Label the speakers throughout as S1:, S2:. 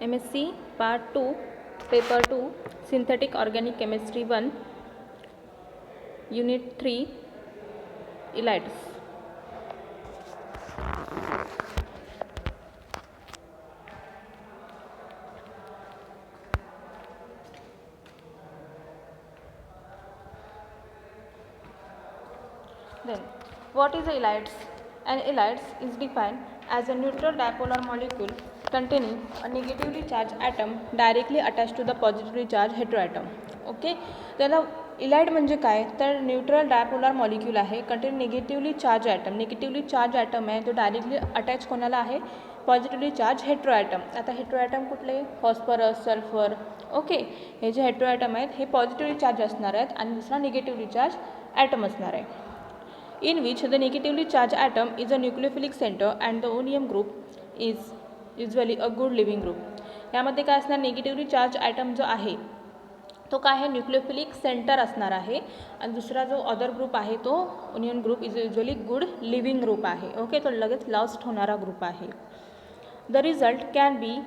S1: MSc Part 2, Paper 2, Synthetic Organic Chemistry 1, Unit 3, Ylides. Then, what is a ylides? An ylides is defined as a neutral dipolar molecule containing a negatively charged atom directly attached to the positively charged heteroatom. Okay, त्याला ylide म्हणजे काय तर neutral dipolar molecule आहे contain negatively charge atom. Negatively charge atom आहे तो directly attach कोणाला आहे positively charge हेट्रोॲटम. आता हेट्रोॲटम कुठले फॉस्फरस सल्फर. ओके, हे जे हेट्रोॲटम आहेत हे पॉझिटिव्हली चार्ज असणार आहेत आणि दुसरा निगेटिव्हली चार्ज ॲटम असणार आहे. In which the negatively charged atom is a nucleophilic center and the ONIum group is usually a good living group. यामध्ये काय असणार निगेटिव्हली चार्ज ॲटम जो आहे तो काय आहे न्यूक्लियोफिलिक सेंटर असणार आहे आणि दुसरा जो अदर ग्रुप आहे तो onion group is usually good living group आहे. ओके, तो लगेच लॉस्ट होणारा ग्रुप आहे. The result can be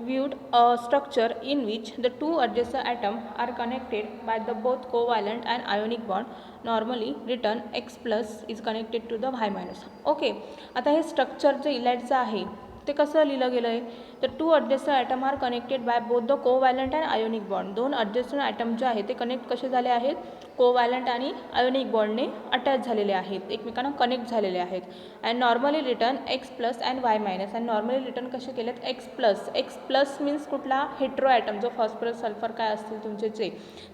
S1: viewed a structure in which the two adjacent atoms are connected by the both covalent and ionic bond, normally written X plus is connected to the Y minus. Okay, आता हे structure जे इलाइडचं आहे ते कसं लिहिलं गेलं आहे तर two adjacent atom are connected by both the covalent and ionic bond. दोन अडजेस्टंट ॲटम जे आहे ते कनेक्ट कसे झाले आहेत कोवॅलंट आणि आयोनिक बॉन्डने अटॅच झालेले आहेत एकमेकांना कनेक्ट झालेले आहेत. And normally written X plus and Y minus. And normally written कसे केलेत X plus. X plus means कुठला हेट्रो ॲटम जो फॉस्फरस सल्फर काय असतील तुमचे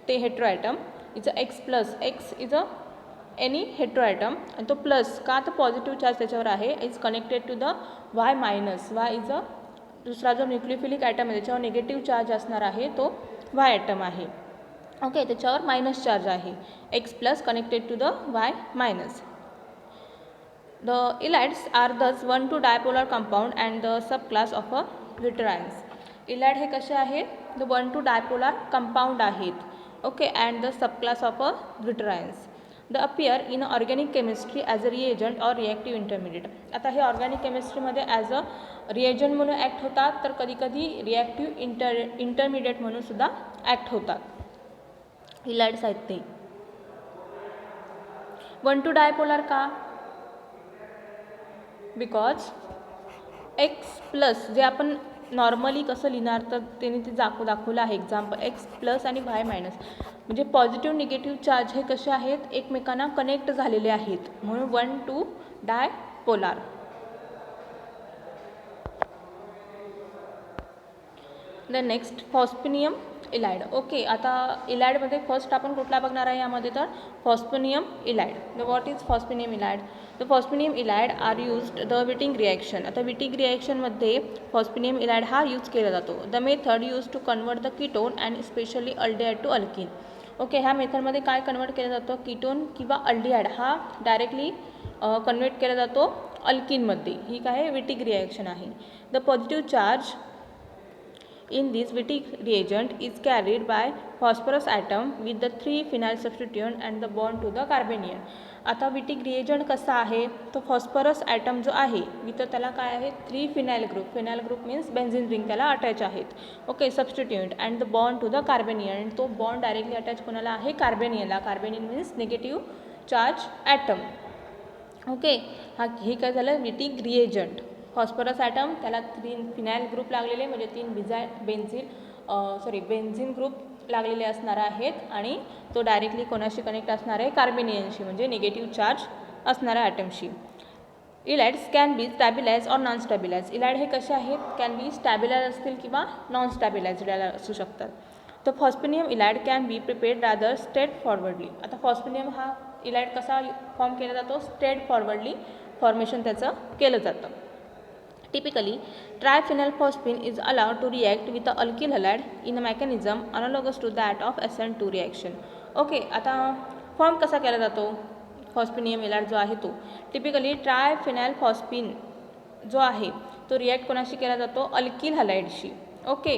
S1: ते hetero atom is a X plus. X is a any hetero atom आणि तो प्लस का तर पॉझिटिव्ह चार्ज त्याच्यावर आहे is connected to the Y minus. Y is a दुसरा जो न्यूक्लियोफिलिक ॲटम आहे त्याच्यावर निगेटिव्ह चार्ज असणार आहे तो वाय ॲटम आहे. ओके, त्याच्यावर मायनस चार्ज आहे. X plus connected to the Y minus. The ylides are these 1,2 dipolar compound and the sub class of a vitrines. Ylide हे कसे आहेत द 1,2 डायपोलर कंपाऊंड आहेत. Okay, and the sub class of a vitrines. The appear in organic chemistry as a reagent or reactive intermediate. आता हे organic केमिस्ट्रीमध्ये as a reagent म्हणून act होतात तर कधी कधी रिॲक्टिव्ह इंटरमिडिएट म्हणून सुद्धा ॲक्ट होतात. इलाइड्स आहेत ते 1,2 डायपोलर का बिकॉज एक्स प्लस जे आपण नॉर्मली कसं लिहिणार तर त्याने ते दाखवलं आहे एक्झाम्पल एक्स प्लस आणि वाय मायनस म्हणजे पॉझिटिव्ह निगेटिव्ह चार्ज हे कसे आहेत एकमेकांना कनेक्ट झालेले आहेत म्हणून 1,2 dipolar. The next phosphonium ylide. Okay, आता इलाइडमध्ये फर्स्ट आपण कुठला बघणार आहे यामध्ये तर phosphonium ylide. The what is phosphonium ylide. The phosphonium ylide are used the Wittig reaction. आता विटिंग रिॲक्शनमध्ये फॉस्फिनियम इलाइड हा यूज केला जातो. The method use to convert the ketone and specially aldehyde to alkene. Okay, ह्या मेथडमध्ये काय convert केलं जातं कीटोन किंवा अल्डिहाइड हा डायरेक्टली कन्वर्ट केला जातो अल्किनमध्ये. ही काय विटिंग रिॲक्शन आहे. The positive charge in this Wittig reagent is carried by phosphorus atom with the 3 phenyl substituent and the bond to the carbanion. आता विटिक रिएजंट कसा आहे तो फॉस्फरस ॲटम जो आहे विथ त्याला काय आहे 3 phenyl group. Phenyl group means benzene ring त्याला अटॅच आहेत. Okay, substituent and the bond to the carbanion. तो बॉन्ड डायरेक्टली अटॅच कोणाला आहे कार्बेनियनला. Carbanion means negative charge atom. Okay, हे काय झालं विटिक रिएजंट. फॉस्फरस ॲटम त्याला 3 फिनाइल ग्रुप लागलेले म्हणजे 3 बेन्झिन ग्रुप लागलेले असणार आहेत आणि तो डायरेक्टली कोणाशी कनेक्ट असणार आहे कार्बेनियनशी म्हणजे निगेटिव्ह चार्ज असणाऱ्या ॲटमशी. इलाइड्स कॅन बी स्टॅबिलाइज और नॉन स्टॅबिलाइज. इलाइड हे कसे आहेत कॅन बी स्टॅबिलाइज असतील किंवा नॉन स्टॅबिलाइज असू शकतात. तर phosphonium ylide can be prepared rather straightforwardly. आता फॉस्फिनियम हा इलाइड कसा फॉर्म केला जातो स्ट्रेट फॉरवर्डली फॉर्मेशन त्याचं केलं जातं. Typically, triphenylphosphine is allowed to react with the alkyl halide in a mechanism analogous to that of SN2 reaction. Okay, आता form कसा केला जातो फॉस्फिनियम इलाइड जो आहे तो टिपिकली ट्रायफेनॉल्फॉस्फिन जो आहे तो रिॲक्ट कोणाशी केला जातो अल्किल हलाइडशी. Okay,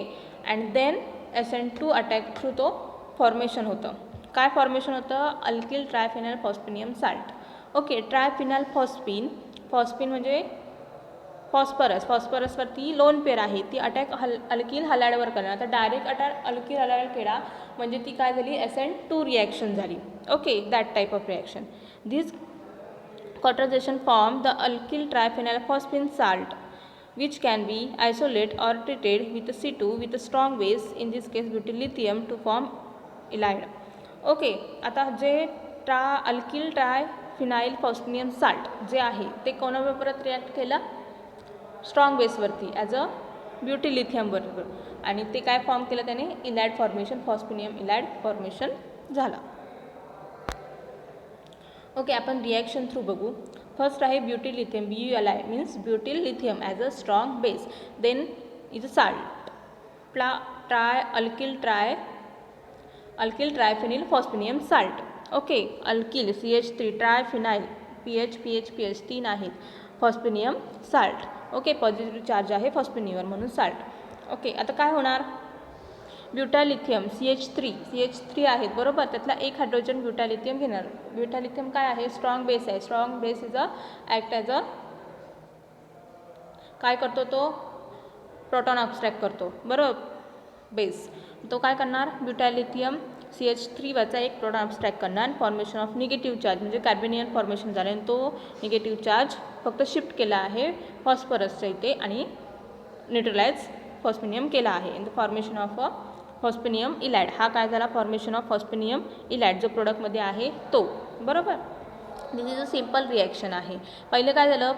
S1: and then SN2 attack through तो फॉर्मेशन होतं. काय फॉर्मेशन होतं alkyl triphenylphosphonium salt. Okay, triphenylphosphine phosphine म्हणजे फॉस्फरसवरती लोन पेअर आहे ती अटॅक अल्किल हलाइडवर करणार. तर डायरेक्ट अटॅक अल्किल हलाइड केला म्हणजे ती काय झाली, SN2 रिॲक्शन झाली. Okay, that type of reaction. This cauterization form the alkyl triphenylphosphine salt which can be isolated or treated with a C2 with a strong base, in this case butyl lithium, to form ylide. Okay, आता जे alkyl ट्रायफिनाइल फॉस्फिनियम salt जे आहे ते कोणावर परत react केलं, strong बेसवरती as a butyl lithium बरोबर, आणि ते काय फॉर्म केलं त्याने, ylide formation, phosphonium ylide formation झाला. ओके, आपण रिॲक्शन थ्रू बघू. फर्स्ट आहे butyl lithium, BuLi means butyl lithium as a strong base. Then is a salt alkyl triphenyl phosphonium salt. Okay, alkyl CH3, triphenyl PH 3 आहेत, phosphonium salt. Okay, positive charge आहे फॉस्फिनियमवर म्हणून salt. Okay, आता काय होणार, ब्युटालिथियम CH3 आहेत बरोबर, त्यातला एक हायड्रोजन ब्युटालिथियम घेणार. ब्युटालिथियम काय आहे, स्ट्रॉंग बेस आहे. Strong base is a act as a, काय करतो तो, प्रोटॉन अब्स्ट्रॅक्ट करतो बरोबर, बेस. तो काय करणार, ब्युटालिथियम CH3वरचा एक प्रोटॉन अब्स्ट्रॅक्ट करणार, फॉर्मेशन ऑफ निगेटिव्ह चार्ज म्हणजे कार्बेनियन फॉर्मेशन झालं, आणि तो निगेटिव्ह चार्ज फक्त शिफ्ट केला आहे फॉस्फरसच्या इथे आणि न्यूट्रलाइज फॉस्फिनियम केला आहे. In the formation of a phosphonium ylide. हा काय झाला, फॉर्मेशन ऑफ फॉस्फिनियम इलाइड जो प्रोडक्टमध्ये आहे तो बरोबर. दिस इज अ सिम्पल रिॲक्शन आहे. पहिले काय झालं,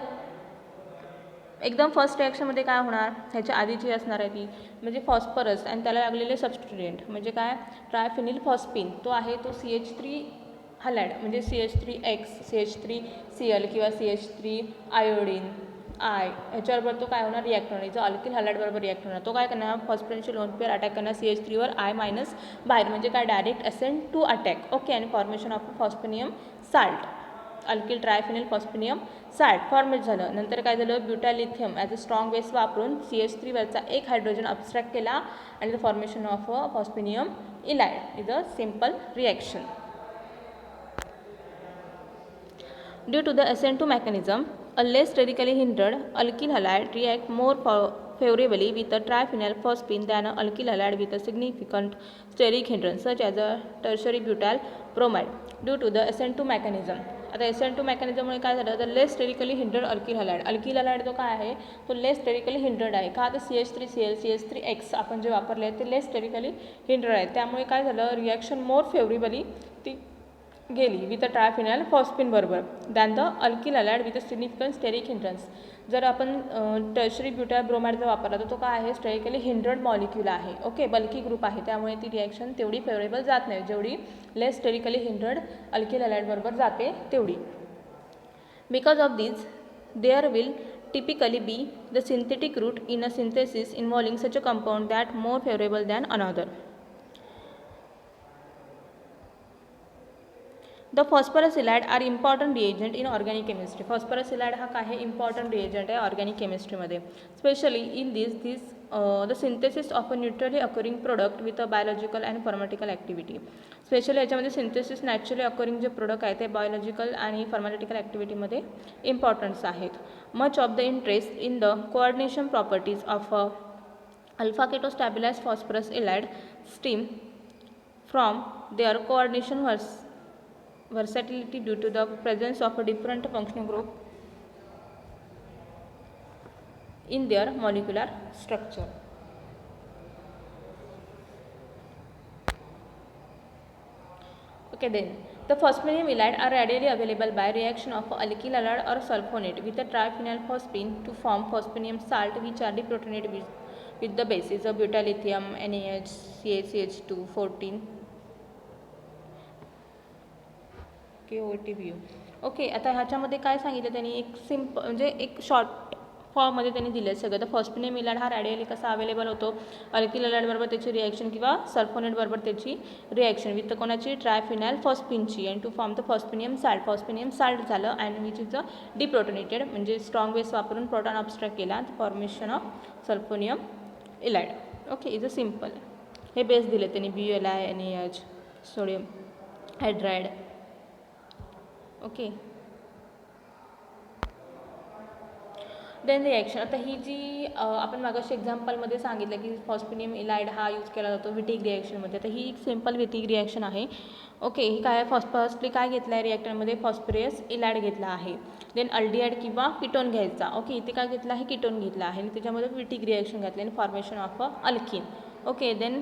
S1: एकदम फर्स्ट रिॲक्शनमध्ये काय होणार, ह्याच्या आधीची असणार आहे ती म्हणजे फॉस्फरस आणि त्याला लागलेले सबस्टिट्युएंट म्हणजे काय, ट्रायफिनिल फॉस्फिन, तो आहे तो CH3 हलाइड म्हणजे CH3X, CH3Cl किंवा CH3 आयोडीन ह्याच्याबरोबर तो काय होणार, रिॲक्ट होणार. जो अल्किल हलाइडबरोबर रिॲक्ट होणार, तो काय करणार, फॉस्फरसची लोन पेअर अटॅक करणार CH3वर I- बाहेर म्हणजे काय, डायरेक्ट SN2 अटॅक. ओके, आणि formation of phosphonium salt, alkyl triphenyl phosphonium salt formate झालं. नंतर काय झालं, butyllithium as a strong base वापरून CH3वरचा एक हायड्रोजन अब्स्ट्रॅक्ट केला आणि the formation of phosphonium ylide is a simple reaction. Due to the SN2 mechanism, a less sterically hindered alkyl halide react more favorably with a triphenyl phosphine than an alkyl halide with a significant steric hindrance, such as a tertiary butyl bromide. Due to the SN2 mechanism. आता SN2 मेकॅनिझममुळे काय झालं, तर लेस sterically hindered alkyl halide जो काय आहे तो लेस sterically हिंड्रड आहे. का, तर CH3Cl CH3X आपण जे वापरले आहे ते लेस स्टेरिकली हिंड्रड आहे. त्यामुळे काय झालं, रिॲक्शन मोर फेवरेबली ती गेली विथ अ ट्रायफिनाइल फॉस्फिन बरोबर than the alkyl halide with a significant steric hindrance. जर आपण टर्शरी ब्युटाइल ब्रोमाइडचा वापरला तर तो काय आहे, स्टेरिकली हिंड्रड मॉलिक्यूल आहे. ओके, बल्की ग्रुप आहे, त्यामुळे ती रिॲक्शन तेवढी फेवरेबल जात नाही जेवढी less sterically hindered alkyl halide बरोबर जाते तेवढी. Because of this there will typically be the synthetic route in a synthesis involving such a compound that more favorable than another. The phosphorus halide are important reagent in organic chemistry. Phosphorus halide हा काय आहे, important reagent आहे organic chemistry मध्ये. Especially in this the synthesis of a naturally occurring product with a biological and pharmaceutical activity. Specially याच्यामध्ये synthesis naturally occurring जे product आहे ते biological आणि फार्मास्युटिकल ॲक्टिव्हिटीमध्ये इम्पॉर्टन्स आहेत. Much of the interest in the coordination properties of alpha keto stabilize phosphorus ylide stem from their coordination versatility due to the presence of a different functional group in their molecular structure. Okay, then the phosphinium halide are readily available by reaction of alkyl halide or sulfonate with a triphenyl phosphine to form phosphinium salt, which are deprotonated with the bases of butylithium, NaH, CaCH2, 14 KOTBU. Okay, आता ह्याच्यामध्ये काय सांगितलं त्यांनी, एक simple म्हणजे एक short फॉर्ममध्ये त्यांनी दिले सगळं. तर फॉस्फिनियम इलाइड हा रॅडियली कसा अवेलेबल होतो, अल्किल हलाइड बरोबर त्याची रिॲक्शन किंवा सल्फोनेट बरोबर त्याची रिॲक्शन विथ कोणाची, ट्रायफिनाइल फॉस्फिनची, and to form the phosphonium salt झालं, and which is a deprotonated म्हणजे स्ट्रॉंग बेस वापरून प्रोटॉन अब्स्ट्रॅक्ट केला, formation of sulfonium ylide. Okay, is a simple. हे बेस दिले त्यांनी, BuLi, NaH, sodium hydride. Okay, then reaction. आता ही जी आपण मागाशी एक्झाम्पलमध्ये सांगितलं की फॉस्फिनियम इलाइड हा यूज केला जातो विटिक रिॲक्शनमध्ये. तर ही एक सिम्पल विटिक रिॲक्शन आहे. ओके, ही काय फर्स्टली काय घेतलं आहे रिॲक्टरमध्ये फॉस्फरस इलाइड घेतला आहे. देन अल्डिहाइड किंवा कीटोन घ्यायचा. ओके, इथे काय घेतलं आहे कीटोन घेतला आहे आणि त्याच्यामध्ये विटिक रिॲक्शन घातली आणि formation of a alkene. Okay, then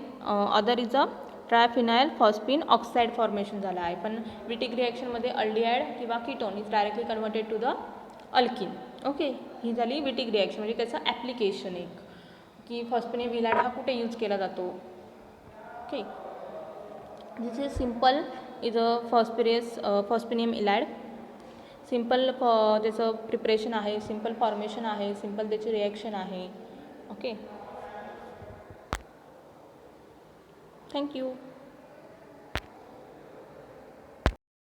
S1: other is a triphenyl phosphine oxide formation झालं आहे. पण विटिक रिॲक्शनमध्ये अल्डिहाइड किंवा ketone is directly converted to the alkene. Okay, ही झाली विटिक रिॲक्शन म्हणजे त्याचं ॲप्लिकेशन एक की फॉस्फिनियम इलाइड हा कुठे यूज केला जातो. Okay, this is simple is a phosphonium ylide. Simple त्याचं प्रिपरेशन आहे, सिम्पल फॉर्मेशन आहे, सिम्पल त्याची रिॲक्शन आहे. Okay, thank you.